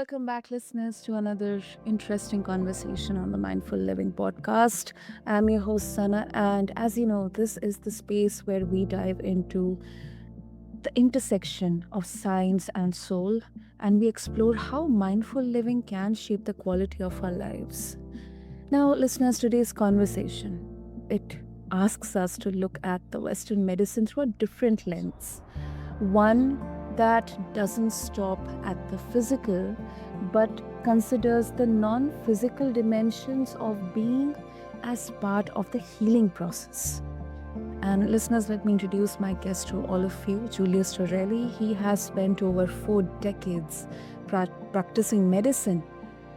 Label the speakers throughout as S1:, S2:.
S1: welcome back, listeners, to another interesting conversation on the Mindful Living podcast. I'm your host, Sana, and as you know, this is the space where we dive into the intersection of science and soul, and we explore how mindful living can shape the quality of our lives. Now, listeners, today's conversation it asks us to look at the Western medicine through a different lens, one that doesn't stop at the physical but considers the non physical dimensions of being as part of the healing process. And listeners, let me introduce my guest to all of you, Julius Torelli. He has spent over 4 decades practicing medicine,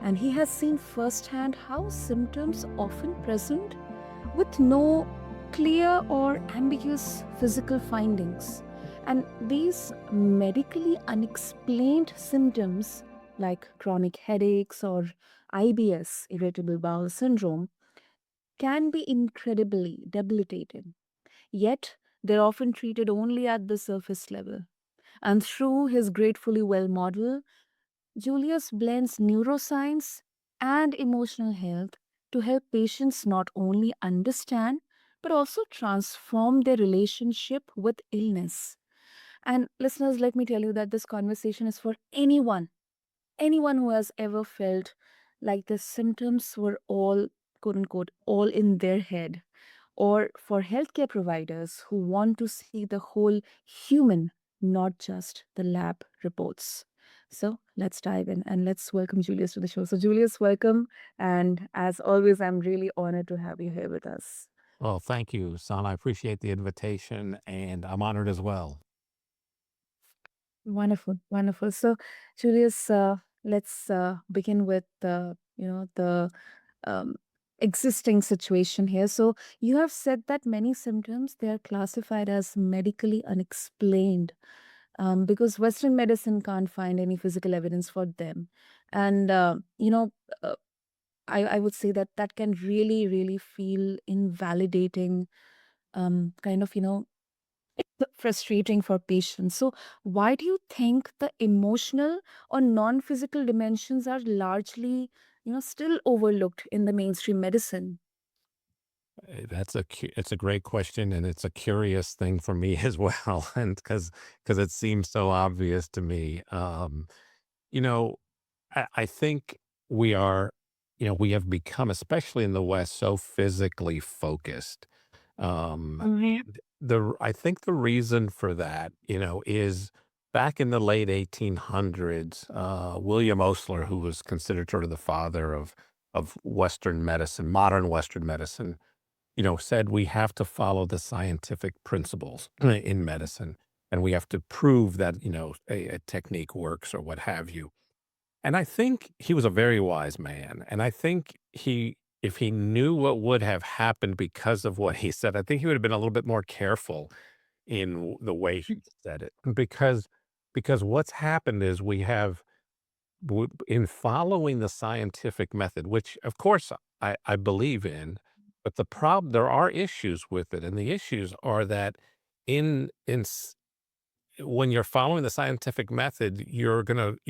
S1: and he has seen firsthand how symptoms often present with no clear or ambiguous physical findings. And these medically unexplained symptoms, like chronic headaches or IBS, irritable bowel syndrome, can be incredibly debilitating. Yet, they're often treated only at the surface level. And through his Gratefully Well model, Julius blends neuroscience and emotional health to help patients not only understand but also transform their relationship with illness. And listeners, let me tell you that this conversation is for anyone who has ever felt like the symptoms were all, quote unquote, all in their head, or for healthcare providers who want to see the whole human, not just the lab reports. So let's dive in and let's welcome Julius to the show. So, Julius, welcome. And as always, I'm really honored to have you here with us.
S2: Well, thank you, son. I appreciate the invitation and I'm honored as well.
S1: Wonderful, wonderful. So, Julius, let's begin with the um, existing situation here. So, you have said that many symptoms they are classified as medically unexplained because Western medicine can't find any physical evidence for them, and uh, I would say that that can really, really feel invalidating, kind of frustrating for patients. So, why do you think the emotional or non physical dimensions are largely, still overlooked in the mainstream medicine?
S2: It's a great question and it's a curious thing for me as well, and because it seems so obvious to me. You know, I think we are, we have become, especially in the West, so physically focused.
S1: Hmm.
S2: And I think the reason for that, is back in the late 1800s, William Osler, who was considered sort of the father of Western medicine, modern Western medicine, said we have to follow the scientific principles in medicine, and we have to prove that, a technique works or what have you. And I think he was a very wise man. And I think if he knew what would have happened because of what he said, I think he would have been a little bit more careful in the way he said it. Because what's happened is we have, in following the scientific method, which of course I believe in, but there are issues with it. And the issues are that in when you're following the scientific method, you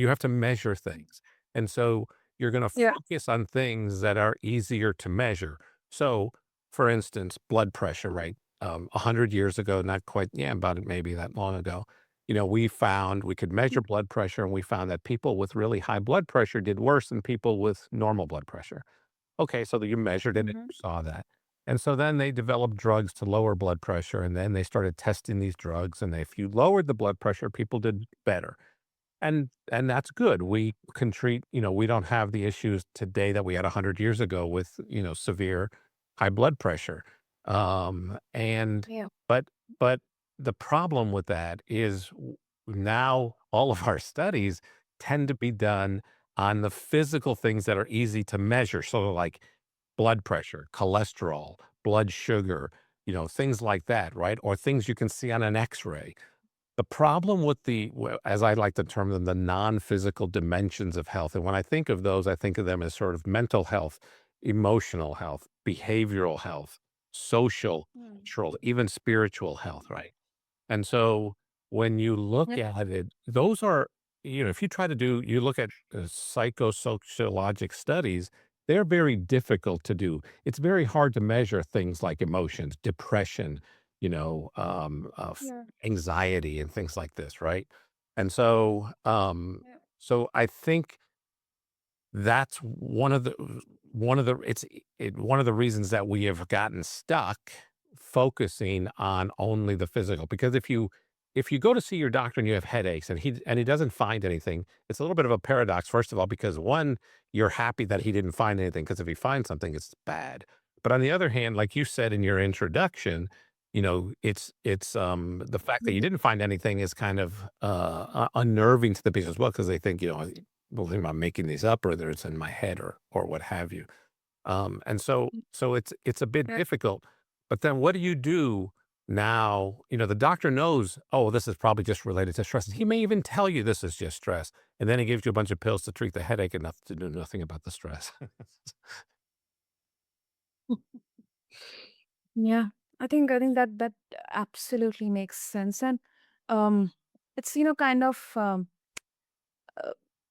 S2: have to measure things. And so you're gonna
S1: Yeah.
S2: focus on things that are easier to measure. So, for instance, blood pressure, right? 100 years ago, not quite, yeah, about it maybe that long ago, we found we could measure blood pressure and we found that people with really high blood pressure did worse than people with normal blood pressure. Okay, so that you measured it and
S1: Hmm.
S2: you saw that. And so then they developed drugs to lower blood pressure, and then they started testing these drugs, and if you lowered the blood pressure, people did better. And that's good. We can treat, we don't have the issues today that we had 100 years ago with, severe high blood pressure. And
S1: Yeah.
S2: but but the problem with that is now all of our studies tend to be done on the physical things that are easy to measure. So like blood pressure, cholesterol, blood sugar, things like that, right? Or things you can see on an X-ray. The problem with as I like to term them, the non-physical dimensions of health. And when I think of those, I think of them as sort of mental health, emotional health, behavioral health, social,
S1: Mm.
S2: cultural, even spiritual health, right? And so when you look
S1: Yep.
S2: at it, those are if you try to do, you look at psychosociologic studies, they're very difficult to do. It's very hard to measure things like emotions, depression,
S1: Yeah.
S2: anxiety, and things like this, right? And so I think that's one of the reasons that we have gotten stuck focusing on only the physical. Because if you go to see your doctor and you have headaches and he doesn't find anything, it's a little bit of a paradox. First of all, because one, you're happy that he didn't find anything, because if he finds something, it's bad. But on the other hand, like you said in your introduction, it's the fact that you
S1: Mhm.
S2: didn't find anything is kind of unnerving to the patient as well, because they think, believe I'm making these up, or whether it's in my head, or what have you. And so it's a bit
S1: Yeah.
S2: difficult. But then what do you do now? The doctor knows, oh, this is probably just related to stress. He may even tell you this is just stress, and then he gives you a bunch of pills to treat the headache and nothing to do nothing about the stress.
S1: Yeah, I think that absolutely makes sense, and um, it's kind of uh,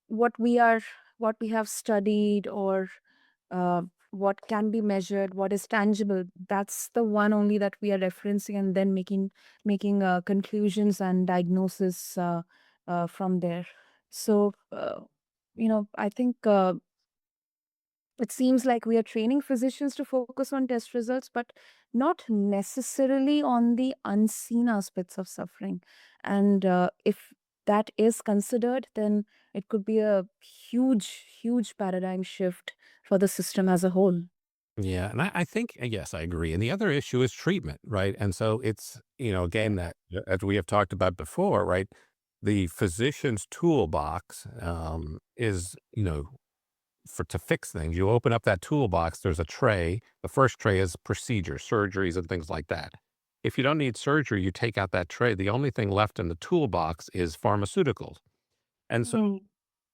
S1: what we are what we have studied, or uh, what can be measured, what is tangible. That's the one only that we are referencing, and then making conclusions and diagnosis from there. So I think. It seems like we are training physicians to focus on test results, but not necessarily on the unseen aspects of suffering. And if that is considered, then it could be a huge, huge paradigm shift for the system as a whole.
S2: Yeah, and I think, yes, I agree. And the other issue is treatment, right? And so it's,
S1: Yeah.
S2: again, that, as we have talked about before, right? The physician's toolbox is, for to fix things. You open up that toolbox, there's a tray. The first tray is procedures, surgeries, and things like that. If you don't need surgery, you take out that tray. The only thing left in the toolbox is pharmaceuticals. And
S1: Mm.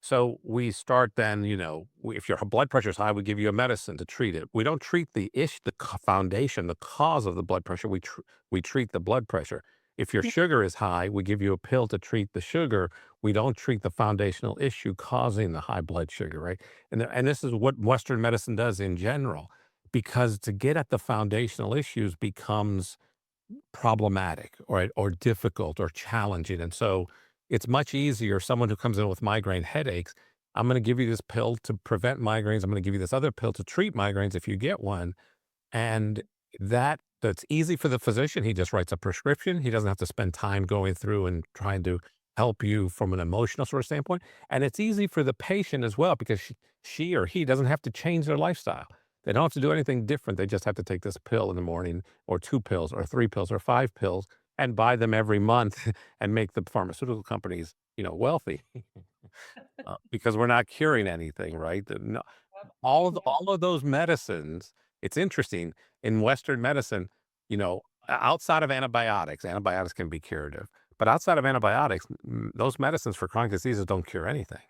S2: so we start then, if your blood pressure is high, we give you a medicine to treat it. We don't treat the foundation, the cause of the blood pressure. We treat the blood pressure. If your
S1: Yeah.
S2: sugar is high, we give you a pill to treat the sugar. We don't treat the foundational issue causing the high blood sugar, right? And this is what Western medicine does in general, because to get at the foundational issues becomes problematic, or difficult or challenging. And so it's much easier. Someone who comes in with migraine headaches, I'm going to give you this pill to prevent migraines. I'm going to give you this other pill to treat migraines if you get one. And that's easy for the physician. He just writes a prescription. He doesn't have to spend time going through and trying to help you from an emotional sort of standpoint. And it's easy for the patient as well, because she or he doesn't have to change their lifestyle. They don't have to do anything different. They just have to take this pill in the morning, or two pills, or three pills, or five pills, and buy them every month and make the pharmaceutical companies, wealthy, because we're not curing anything, right?
S1: Yeah.
S2: All of those medicines, it's interesting, in Western medicine, outside of antibiotics can be curative, but outside of antibiotics, those medicines for chronic diseases don't cure anything.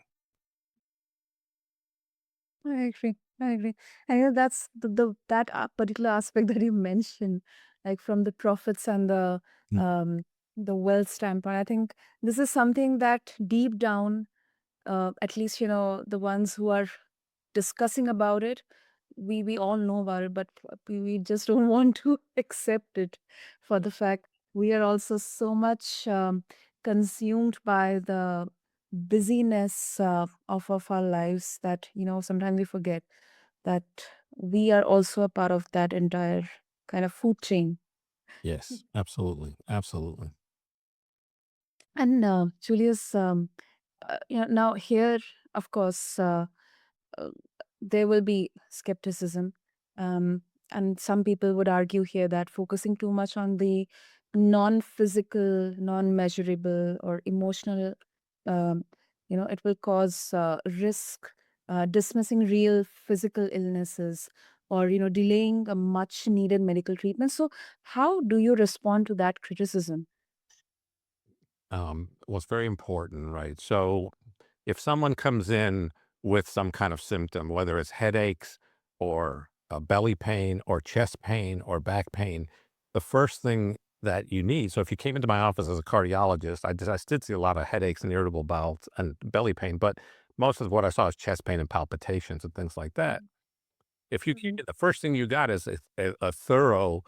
S1: I agree. I agree. I know that's the that particular aspect that you mentioned, like from the profits and
S2: Mm.
S1: um the wealth standpoint. I think this is something that deep down, at least the ones who are discussing about it, we all know about it, but we just don't want to accept it, for the fact we are also so much consumed by the busyness of our lives, that sometimes we forget that we are also a part of that entire kind of food chain.
S2: Yes, absolutely, absolutely.
S1: And Julius, now here, of course, uh, there will be skepticism. Um, and some people would argue here that focusing too much on the non physical, non measurable, or emotional, um, it will cause risk, dismissing real physical illnesses, or, delaying a much needed medical treatment. So, how do you respond to that criticism?
S2: Was very important, right? So if someone comes in with some kind of symptom, whether it's headaches, or belly pain, or chest pain, or back pain, the first thing that you need. So if you came into my office as a cardiologist, I did see a lot of headaches and irritable bowels and belly pain, but most of what I saw is chest pain and palpitations and things like that. If you came
S1: Mhm.
S2: in, the first thing you got is a thorough,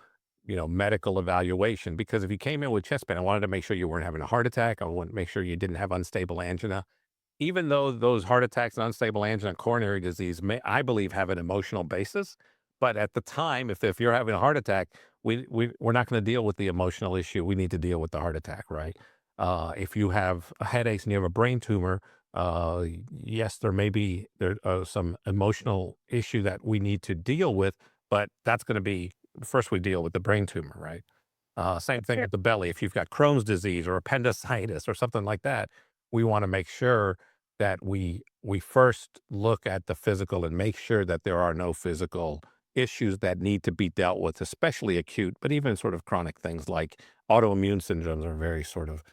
S2: medical evaluation. Because if you came in with chest pain, I wanted to make sure you weren't having a heart attack. I wanted to make sure you didn't have unstable angina. Even though those heart attacks and unstable angina and coronary disease may, I believe, have an emotional basis, but at the time, if you're having a heart attack, we're not going to deal with the emotional issue. We need to deal with the heart attack, right? If you have headaches and you have a brain tumor, yes, there some emotional issue that we need to deal with, but that's going to be first we deal with the brain tumor, right? Same thing
S1: Sure.
S2: with the belly. If you've got Crohn's disease or appendicitis or something like that, we want to make sure that we first look at the physical and make sure that there are no physical issues that need to be dealt with, especially acute, but even sort of chronic things like autoimmune syndromes are very sort of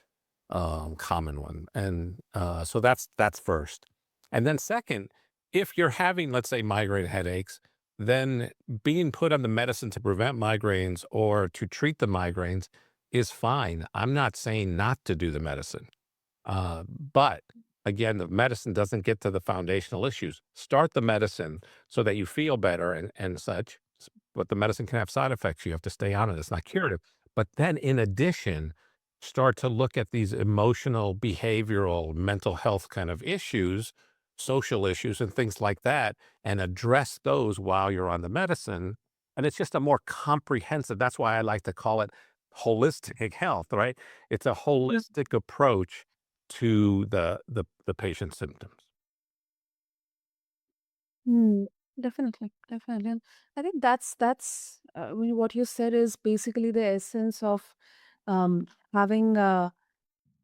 S2: common one. And so that's first. And then second, if you're having, let's say, migraine headaches, then being put on the medicine to prevent migraines or to treat the migraines is fine. I'm not saying not to do the medicine. But again, the medicine doesn't get to the foundational issues. Start the medicine so that you feel better and such. But the medicine can have side effects. You have to stay on it. It's not curative. But then, in addition, start to look at these emotional, behavioral, mental health kind of issues, social issues, and things like that, and address those while you're on the medicine. And it's just a more comprehensive. That's why I like to call it holistic health, right? It's a holistic approach to the patient's symptoms.
S1: Mm, definitely, definitely. And I think that's I mean, what you said is basically the essence of having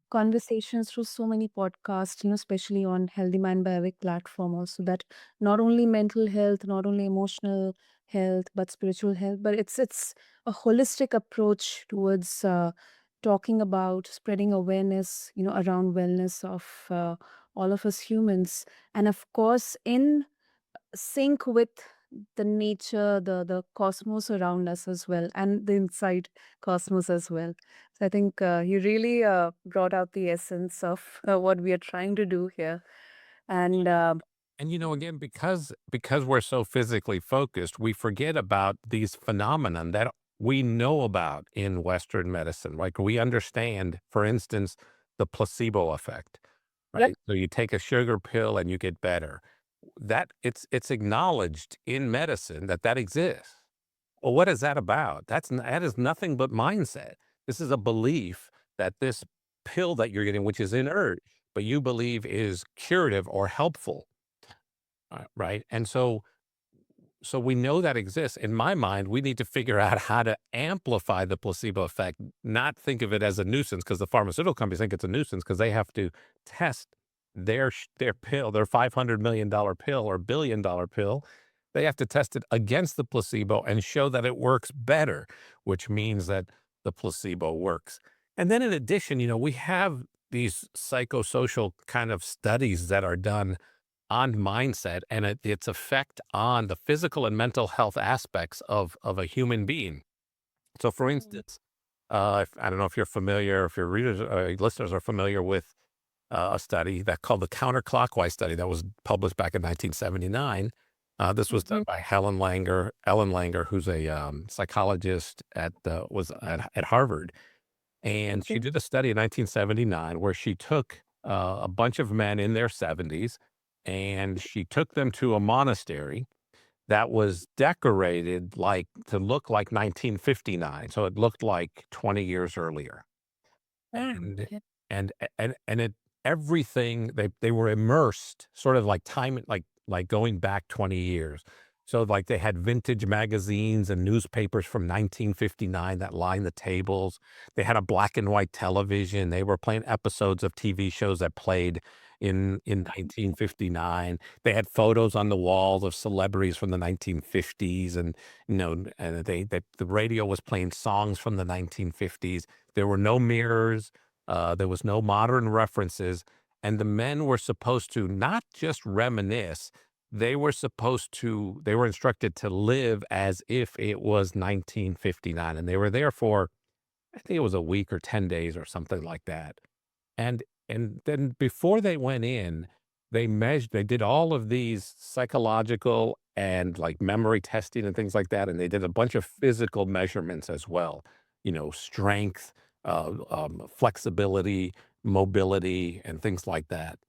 S1: conversations through so many podcasts, especially on Healthy Mind by Avik platform also, that not only mental health, not only emotional health, but spiritual health, but it's a holistic approach towards talking about spreading awareness, around wellness of all of us humans. And of course, in sync with the nature, the cosmos around us as well, and the inside cosmos as well. So I think you really brought out the essence of what we are trying to do here. And
S2: And, again, because we're so physically focused, we forget about these phenomenon that we know about in Western medicine. Like, we understand, for instance, the placebo effect,
S1: Yep.
S2: right? So you take a sugar pill and you get better. That it's acknowledged in medicine that that exists. Well, what is that about? That is nothing but mindset. This is a belief that this pill that you're getting, which is inert, but you believe is curative or helpful, right? And so we know that exists. In my mind, we need to figure out how to amplify the placebo effect, not think of it as a nuisance because the pharmaceutical companies think it's a nuisance because they have to test their pill, their $500 million pill or $1 billion pill. They have to test it against the placebo and show that it works better, which means that the placebo works. And then in addition, we have these psychosocial kind of studies that are done on mindset and its effect on the physical and mental health aspects of a human being. So, for
S1: Mm.
S2: instance, I don't know if you're familiar, if your readers, listeners are familiar with a study that called the counterclockwise study that was published back in 1979. This was done
S1: Mhm.
S2: by Ellen Langer, who's a psychologist was at Harvard, and she
S1: Okay.
S2: did a study in 1979 where she took a bunch of men in their 70s and she took them to a monastery that was decorated like to look like 1959. So it looked like 20 years earlier. And
S1: Okay.
S2: and it everything they were immersed sort of like time like going back 20 years. So like they had vintage magazines and newspapers from 1959 that lined the tables. They had a black and white television. They were playing episodes of TV shows that played in 1959. They had photos on the walls of celebrities from the 1950s and and the radio was playing songs from the 1950s. There were no mirrors. There was no modern references, and the men were supposed to not just reminisce, they were instructed to live as if it was 1959, and they were there for I think it was a week or 10 days or something like that. And then before they went in, they did all of these psychological and like memory testing and things like that, and they did a bunch of physical measurements as well, strength, flexibility, mobility, and things like that.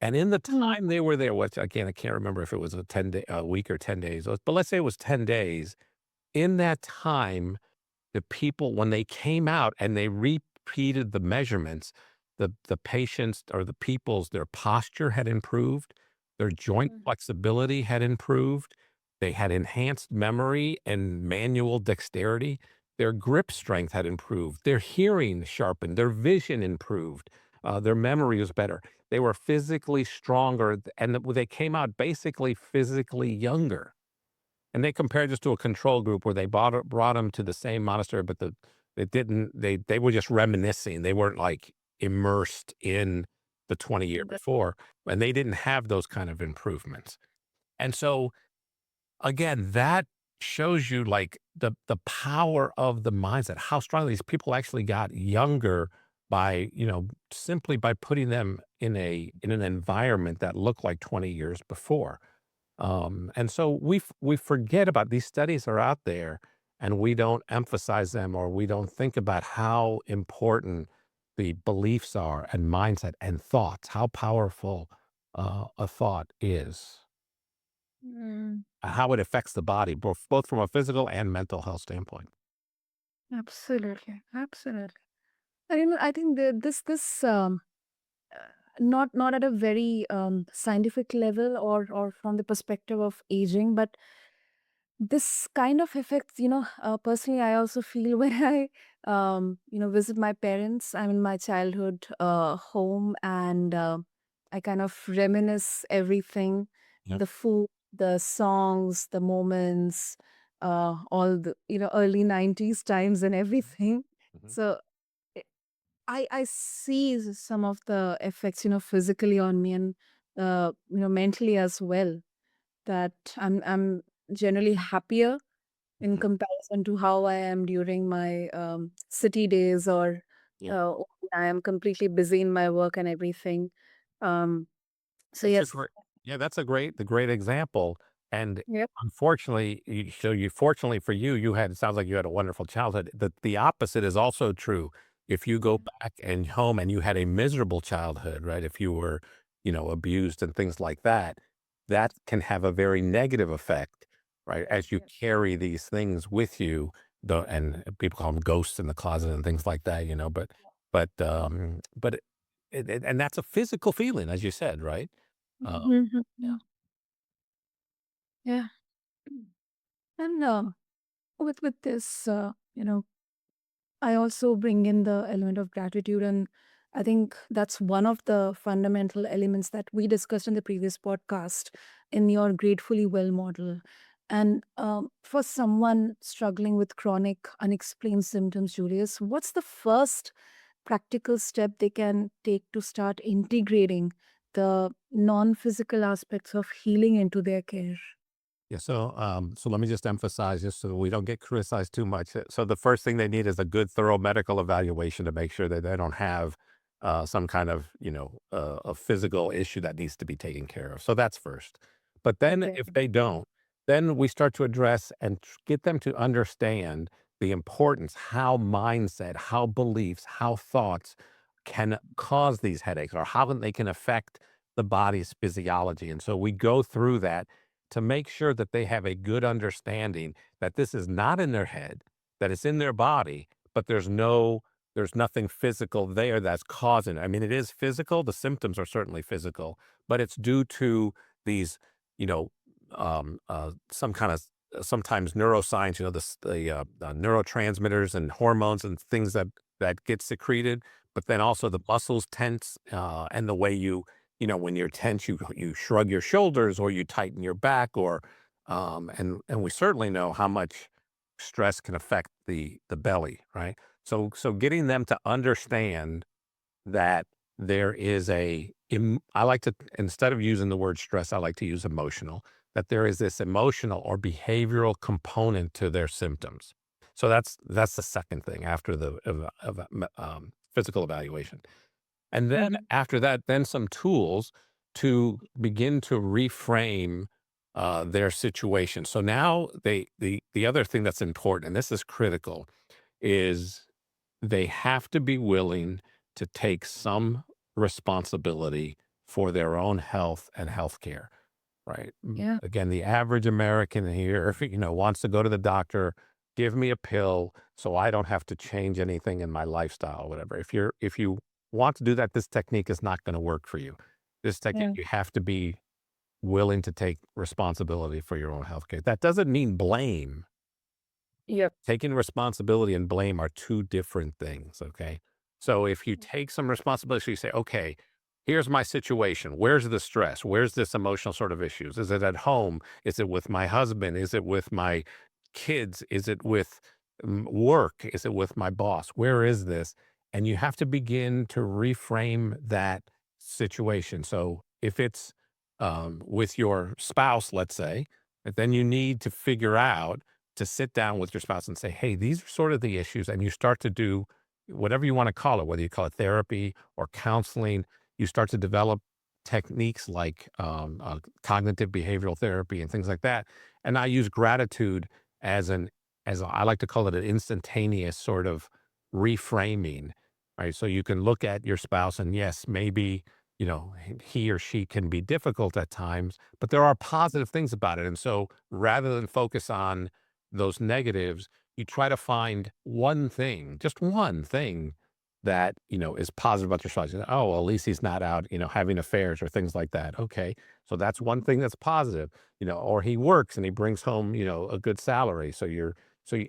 S2: And in the
S1: Mm.
S2: time they were there, which again, I can't remember if it was a week or 10 days, but let's say it was 10 days. In that time, the people, when they came out and they repeated the measurements, the patients or the people's, their posture had improved, their joint
S1: Mm.
S2: flexibility had improved, they had enhanced memory and manual dexterity, their grip strength had improved, their hearing sharpened, their vision improved, their memory was better. They were physically stronger, and they came out basically physically younger. And they compared this to a control group where they brought them to the same monastery, but it didn't they were just reminiscing. They weren't, like, immersed in the 20 year
S1: The
S2: before, and they didn't have those kind of improvements. And so, again, that shows you, like, the power of the mindset, how strong these people actually got younger by, simply by putting them in an environment that looked like 20 years before. And so we forget about these studies are out there, and we don't emphasize them, or we don't think about how important the beliefs are and mindset and thoughts, how powerful a thought is,
S1: Mm.
S2: how it affects the body, both from a physical and mental health standpoint.
S1: Absolutely, absolutely. I think this not at a very scientific level or from the perspective of aging, but this kind of affects, personally, I also feel when I, visit my parents. I'm in my childhood home, and I kind of reminisce everything,
S2: Yeah.
S1: the food, the songs, the moments, all the, early 90s times and everything.
S2: Mhm.
S1: So I I see some of the effects, physically on me and, mentally as well, that I'm generally happier in
S2: Mhm.
S1: comparison to how I am during my city days, or
S2: Yeah.
S1: when I am completely busy in my work and everything. Um, so
S2: That's a
S1: yes.
S2: great yeah, that's the great example, and
S1: Yep.
S2: unfortunately, fortunately for you, it sounds like you had a wonderful childhood. The opposite is also true. If you go back and home and you had a miserable childhood, right? If you were, abused and things like that, that can have a very negative effect, right? As you
S1: Yep.
S2: carry these things with you, and people call them ghosts in the closet and things like that, but and that's a physical feeling, as you said, right? Uh,
S1: Mhm,
S2: yeah.
S1: mhm. Yeah. And with this, I also bring in the element of gratitude. And I think that's one of the fundamental elements that we discussed in the previous podcast in your Gratefully Well model. And for someone struggling with chronic unexplained symptoms, Julius, what's the first practical step they can take to start integrating the non physical aspects of healing into their care?
S2: Yeah. So let me just emphasize, just so we don't get criticized too much. So the first thing they need is a good, thorough medical evaluation to make sure that they don't have some kind of, a physical issue that needs to be taken care of. So that's first. But then,
S1: Okay.
S2: if they don't, then we start to address and get them to understand the importance, how mindset, how beliefs, how thoughts can cause these headaches, or how they can affect the body's physiology. And so we go through that to make sure that they have a good understanding that this is not in their head, that it's in their body, but there's nothing physical there that's causing it. I mean, it is physical. The symptoms are certainly physical, but it's due to these, you know, some kind of sometimes neuroscience, the neurotransmitters and hormones and things that get secreted, but then also the muscles tense, and the way when you're tense, you shrug your shoulders or you tighten your back, or and we certainly know how much stress can affect the belly, right? So getting them to understand that there is I like to, instead of using the word stress, I like to use emotional, that there is this emotional or behavioral component to their symptoms. So that's the second thing after the physical evaluation. And then
S1: Mhm.
S2: after that, then some tools to begin to reframe their situation. So now the other thing that's important, and this is critical, is they have to be willing to take some responsibility for their own health and healthcare. Right.
S1: Yeah.
S2: Again, the average American here, if, wants to go to the doctor, give me a pill so I don't have to change anything in my lifestyle, whatever. If you want to do that, this technique is not going to work for you. This technique,
S1: Yeah.
S2: you have to be willing to take responsibility for your own healthcare. That doesn't mean blame.
S1: Yep.
S2: Taking responsibility and blame are 2 different things, okay? So if you take some responsibility, so you say, "Okay, here's my situation. Where's the stress? Where's this emotional sort of issues? Is it at home? Is it with my husband? Is it with my kids? Is it with, work? Is it with my boss? Where is this?" And you have to begin to reframe that situation. So if it's, with your spouse, let's say, then you need to figure out to sit down with your spouse and say, "Hey, these are sort of the issues." And you start to do whatever you want to call it, whether you call it therapy or counseling. You start to develop techniques like cognitive behavioral therapy and things like that. And I use gratitude as I like to call it an instantaneous sort of reframing, right? So you can look at your spouse and yes, maybe he or she can be difficult at times, but there are positive things about it. And so rather than focus on those negatives, you try to find one thing, just one thing that, is positive about your spouse. Oh, well, at least he's not out, having affairs or things like that. Okay. So that's one thing that's positive, or he works and he brings home, a good salary.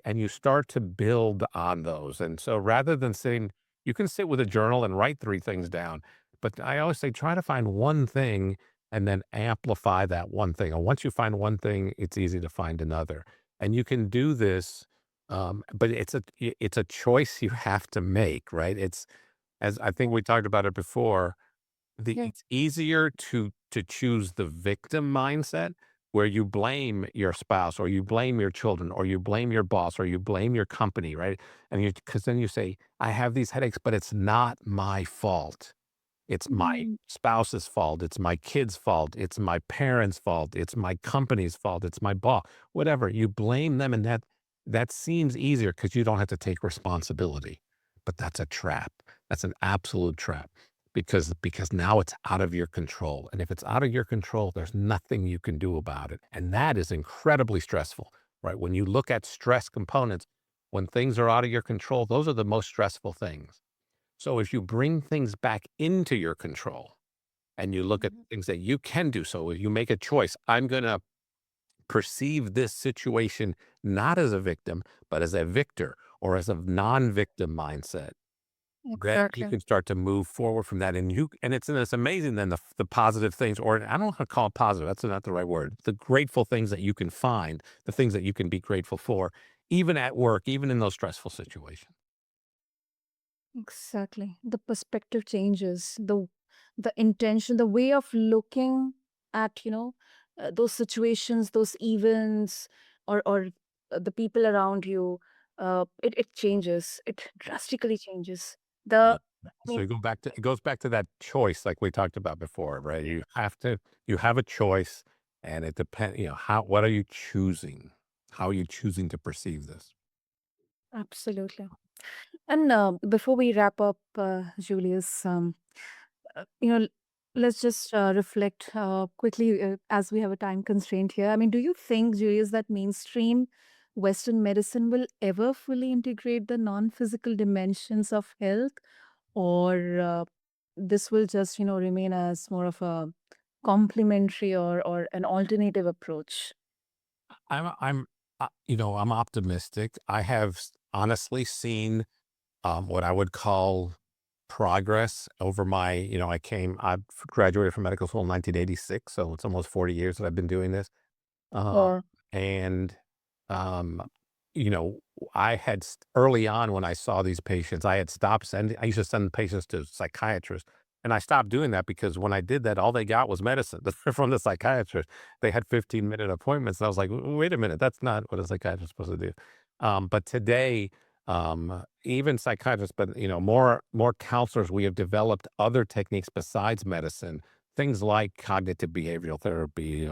S2: And you start to build on those. And so rather than sitting, you can sit with a journal and write 3 things down. But I always say, try to find one thing and then amplify that one thing. And once you find one thing, it's easy to find another. And you can do this, but it's a choice you have to make, right? It's as I think we talked about it before.
S1: Yeah.
S2: It's easier to choose the victim mindset where you blame your spouse or you blame your children or you blame your boss or you blame your company, right? And you because then you say, "I have these headaches, but it's not my fault." It's my
S1: Mm.
S2: spouse's fault. It's my kid's fault. It's my parents' fault. It's my company's fault. It's my boss. Whatever. You blame them, and that seems easier because you don't have to take responsibility. But that's a trap. That's an absolute trap because now it's out of your control. And if it's out of your control, there's nothing you can do about it. And that is incredibly stressful, right? When you look at stress components, when things are out of your control, those are the most stressful things. So if you bring things back into your control and you look at
S1: Mhm.
S2: things that you can do, so if you make a choice, I'm going to perceive this situation not as a victim, but as a victor or as a non-victim mindset, then you
S1: Exactly.
S2: can start to move forward from that. And it's amazing then the positive things, or I don't know how to call it positive. That's not the right word. The grateful things that you can find, the things that you can be grateful for, even at work, even in those stressful situations.
S1: Exactly. The perspective changes, the intention, the way of looking at, those situations, those events, or the people around you. It changes. It drastically changes.
S2: Yeah.
S1: I
S2: So
S1: mean,
S2: it goes back to that choice like we talked about before, right? You have a choice and it depends, what are you choosing? How are you choosing to perceive this?
S1: absolutely. And before we wrap up, Julius, you know, let's just reflect quickly as we have a time constraint here. I mean, do you think, Julius, that mainstream Western medicine will ever fully integrate the non-physical dimensions of health, or this will just, remain as more of a complementary or an alternative approach?
S2: I'm optimistic. I have honestly seen what I would call progress over I graduated from medical school in 1986. So it's almost 40 years that I've been doing this. Uh,
S1: Or
S2: and, um, you know, I had early on when I saw these patients, I had stopped sending, I used to send patients to psychiatrists. And I stopped doing that because when I did that, all they got was medicine from the psychiatrist. They had 15-minute appointments. And I was like, Wait a minute, that's not what a psychiatrist is supposed to do." But today, even psychiatrists, but more counselors, we have developed other techniques besides medicine, things like cognitive behavioral therapy,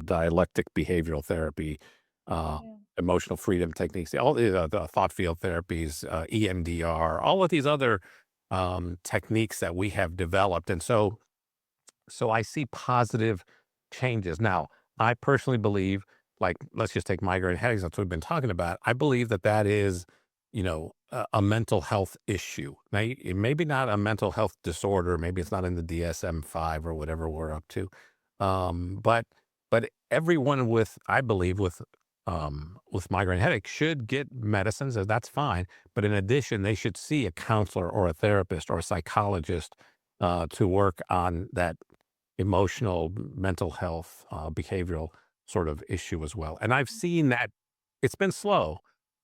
S2: dialectic behavioral therapy, uh,
S1: Yeah.
S2: emotional freedom techniques, all the thought field therapies, EMDR, all of these other techniques that we have developed, and so I see positive changes. Now, I personally believe, like, let's just take migraine headaches. That's what we've been talking about. I believe that that is, a mental health issue. Now, it maybe not a mental health disorder. Maybe it's not in the DSM-5 or whatever we're up to. But everyone I believe, with migraine headache should get medicines. And that's fine. But in addition, they should see a counselor or a therapist or a psychologist to work on that emotional, mental health, behavioral sort of issue as well. And I've seen that it's been slow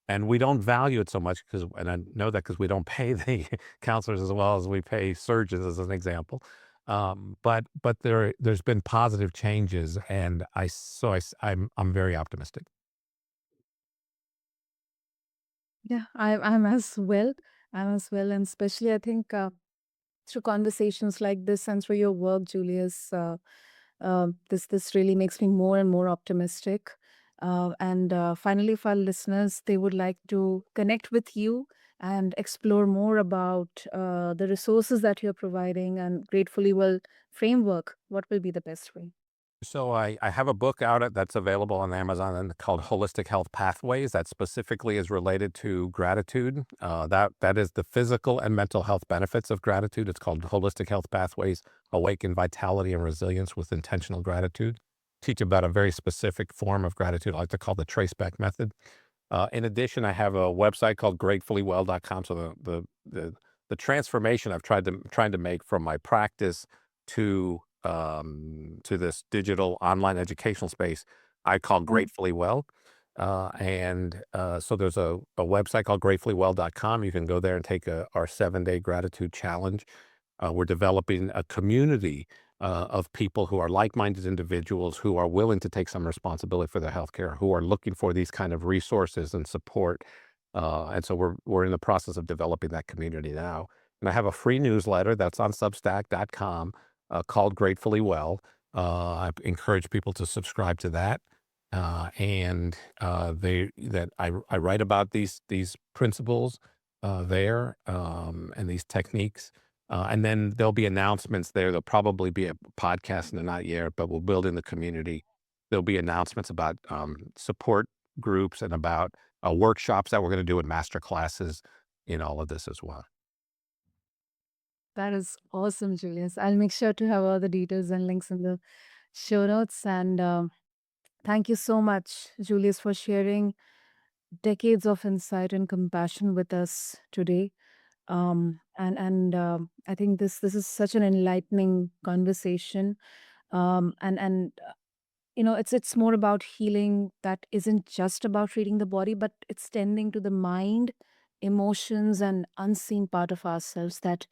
S2: and we don't value it so much and I know that because we don't pay the counselors as well as we pay surgeons as an example. But there's been positive changes and I'm very optimistic.
S1: Yeah, I'm as well. I'm as well, and especially I think through conversations like this and through your work, Julius, this really makes me more and more optimistic. And finally, if our listeners they would like to connect with you and explore more about the resources that you're providing and Gratefully Well framework, what will be the best way?
S2: So I have a book out that's available on Amazon and called Holistic Health Pathways that specifically is related to gratitude. That is the physical and mental health benefits of gratitude. It's called Holistic Health Pathways: Awaken Vitality and Resilience with Intentional Gratitude. Teach about a very specific form of gratitude I like to call the traceback method. In addition, I have a website called gratefully well.com. So the transformation I've trying to make from my practice to this digital online educational space, I call
S1: Mm.
S2: Gratefully Well. So there's a website called gratefully well.com. You can go there and take our 7-day gratitude challenge. We're developing a community of people who are like-minded individuals who are willing to take some responsibility for their healthcare, who are looking for these kind of resources and support. And so we're in the process of developing that community now. And I have a free newsletter that's on Substack.com called Gratefully Well. I encourage people to subscribe to that. And they that I write about these principles there and these techniques. And then there'll be announcements there. There'll probably be a podcast in the not yet, but we'll build in the community. There'll be announcements about support groups and about workshops that we're going to do in master classes in all of this as well.
S1: That is awesome, Julius. I'll make sure to have all the details and links in the show notes. And thank you so much, Julius, for sharing decades of insight and compassion with us today. And I think this is such an enlightening conversation. And it's more about healing that isn't just about treating the body, but it's tending to the mind, emotions, and unseen part of ourselves that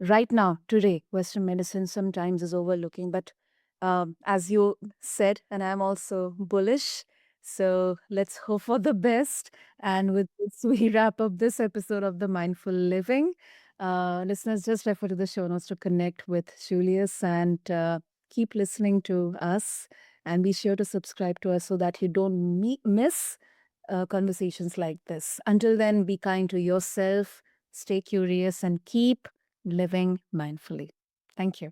S1: right now, today, Western medicine sometimes is overlooking. But as you said, and I'm also bullish, so let's hope for the best. And with this, we wrap up this episode of the Mindful Living. Listeners, just refer to the show notes to connect with Julius and keep listening to us, and be sure to subscribe to us so that you don't miss conversations like this. Until then, be kind to yourself, stay curious, and keep living mindfully. Thank you.